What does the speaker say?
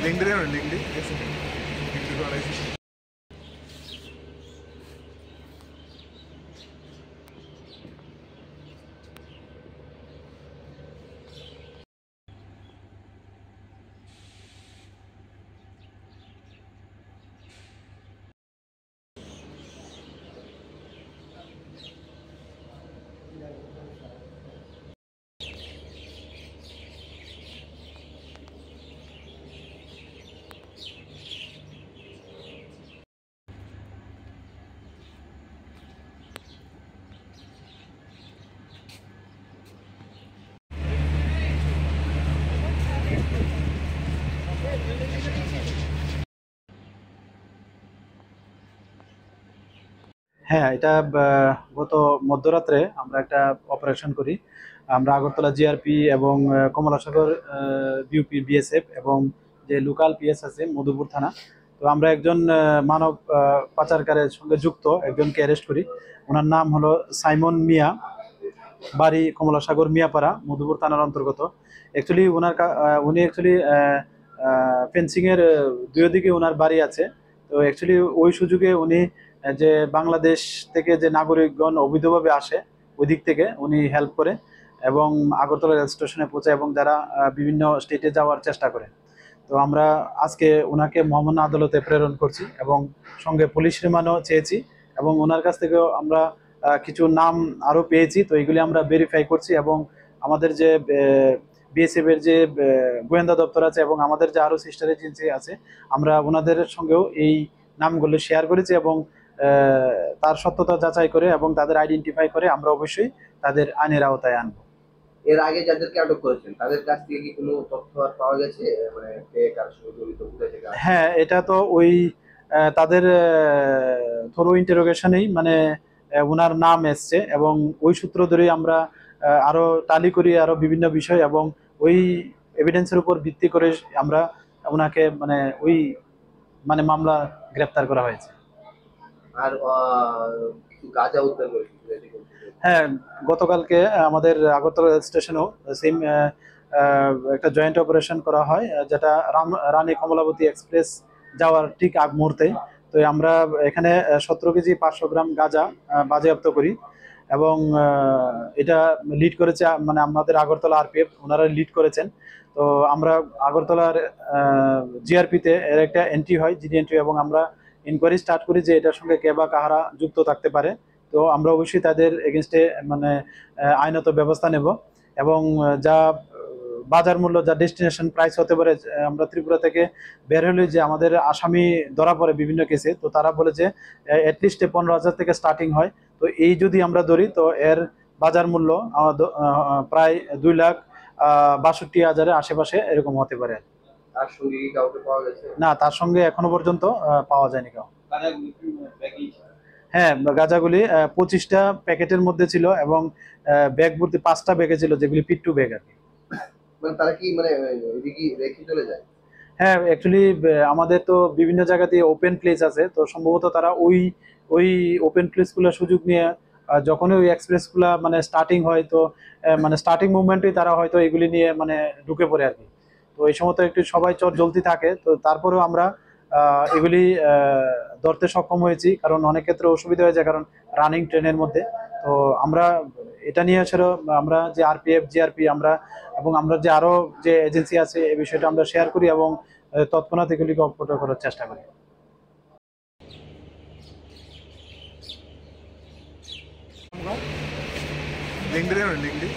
লিঙ্কডি হ্যাঁ, এটা গত মধ্যরাত্রে আমরা একটা অপারেশন করি। আমরা আগরতলা জিআরপি এবং কমলাসাগর বিউপি বিএসএফ এবং যে লোকাল পিএস আছে মধুপুর থানা। তো আমরা একজন মানব পাচারকারের সঙ্গে যুক্ত একজনকে অ্যারেস্ট করি। ওনার নাম হলো সাইমন মিয়া, বাড়ি কমলাসাগর মিয়াপাড়া, মধুপুর থানার অন্তর্গত। অ্যাকচুয়ালি উনি অ্যাকচুয়ালি ফেন্সিংয়ের দুই দিকে ওনার বাড়ি আছে। তো অ্যাকচুয়ালি ওই সুযোগে উনি যে বাংলাদেশ থেকে যে নাগরিকগণ অবৈধভাবে আসে ওই দিক থেকে উনি হেল্প করে এবং আগরতলা রেল স্টেশনে পৌঁছায় এবং যারা বিভিন্ন স্টেটে যাওয়ার চেষ্টা করে। তো আমরা আজকে ওনাকে মহামান্য আদালতে প্রেরণ করছি এবং সঙ্গে পুলিশ রিমান্ডও চেয়েছি এবং ওনার কাছ থেকেও আমরা কিছু নাম আরও পেয়েছি। তো এইগুলি আমরা ভেরিফাই করছি এবং আমাদের যে বিএসএফ এর যে গোয়েন্দা দপ্তর আছে এবং আমাদের যে আরও সিস্টার এজেন্সি আছে, আমরা ওনাদের সঙ্গেও এই নামগুলো শেয়ার করেছি এবং তার সত্যতা যাচাই করে এবং তাদের আইডেন্টিফাই করে আমরা অবশ্যই তাদের আইনের আওতায় আনবো। এর আগে যাদেরকে আটক করেছেন তাদের কাছ থেকে কি কোনো তথ্য আর পাওয়া গেছে, মানে কে কার সঙ্গে জড়িত, কোথা থেকে? হ্যাঁ, এটা তো ওই তাদের থ্রো ইন্টারোগেশনেই মানে ওনার নাম এসছে এবং ওই সূত্র ধরেই আমরা আরো টালি করি আরো বিভিন্ন বিষয় এবং ওই এভিডেন্সের উপর ভিত্তি করে আমরা ওনাকে মানে ওই মানে মামলা গ্রেপ্তার করা হয়েছে। আর কিছু গাঁজা উদ্ধার করেছে। হ্যাঁ, গতকালকে আমাদের আগরতলা রেল স্টেশনেও সেম একটা জয়েন্ট অপারেশন করা হয়, যেটা রানী কমলাবতী এক্সপ্রেস যাওয়ার ঠিক আগ মুহূর্তে। তো আমরা এখানে 17 কেজি 500 গ্রাম গাঁজা বাজেয়াপ্ত করি এবং এটা লিড করেছে মানে আমাদের আগরতলা আরপিএফ, ওনারা লিড করেছেন। তো আমরা আগরতলার জিআরপিতে এর একটা এন্ট্রি হয়, জিডি এন্ট্রি, এবং আমরা ইনকোয়ারি স্টার্ট করি যে এটার সঙ্গে কে বা কাহারা যুক্ত থাকতে পারে। তো আমরা অবশ্যই তাদের এগেনস্টে মানে আইনত ব্যবস্থা নেব এবং যা বাজার মূল্য যা ডেস্টিনেশন প্রাইস হতে পারে, আমরা ত্রিপুরা থেকে বের হলে যে আমাদের আসামি ধরা পড়ে বিভিন্ন কেসে, তো তারা বলে যে অ্যাটলিস্ট 15,000 থেকে স্টার্টিং হয়। তো এই যদি আমরা ধরি তো এর বাজার মূল্য প্রায় 2,62,000-এর আশেপাশে এরকম হতে পারে। তার সঙ্গে কি কাউকে পাওয়া গেছে? না, তার সঙ্গে এখনো পর্যন্ত পাওয়া যায়নি কাউ। হ্যাঁ, গাঁজাগুলি 25টা প্যাকেটের মধ্যে ছিল এবং ব্যাগ ভর্তি 5টা ব্যাগে ছিল, যেগুলি পিট্টু ব্যাগ আর কি। মানে তারা কি মানে এদিকে রেখে চলে যায়? হ্যাঁ, অ্যাকচুয়ালি আমাদের তো বিভিন্ন জায়গাতে ওপেন প্লেস আছে, তো সম্ভবত তারা ওই ওই ওপেন প্লেসগুলোর সুযোগ নিয়ে যখনই ওই এক্সপ্রেসগুলো মানে স্টার্টিং হয়, তো মানে স্টার্টিং মুভমেন্টেই তারা হয়তো এগুলি নিয়ে মানে ঢুকে পড়ে আর কি। তো এই সময় তো একটু সবাই চট জ্বলতি থাকে, তো তারপরেও আমরা এগুলি ধরতে সক্ষম হয়েছি, কারণ অনেক ক্ষেত্রে অসুবিধা হয়ে যায় কারণ রানিং ট্রেনের মধ্যে। তো আমরা এটা নিয়ে ছাড়াও আমরা যে আরপিএফ জিআরপি আমরা এবং আমরা যে আরো যে এজেন্সি আছে এই বিষয়টা আমরা শেয়ার করি এবং তৎক্ষণাৎ এগুলিকে অপকট করার চেষ্টা করি। লিঙ্কডি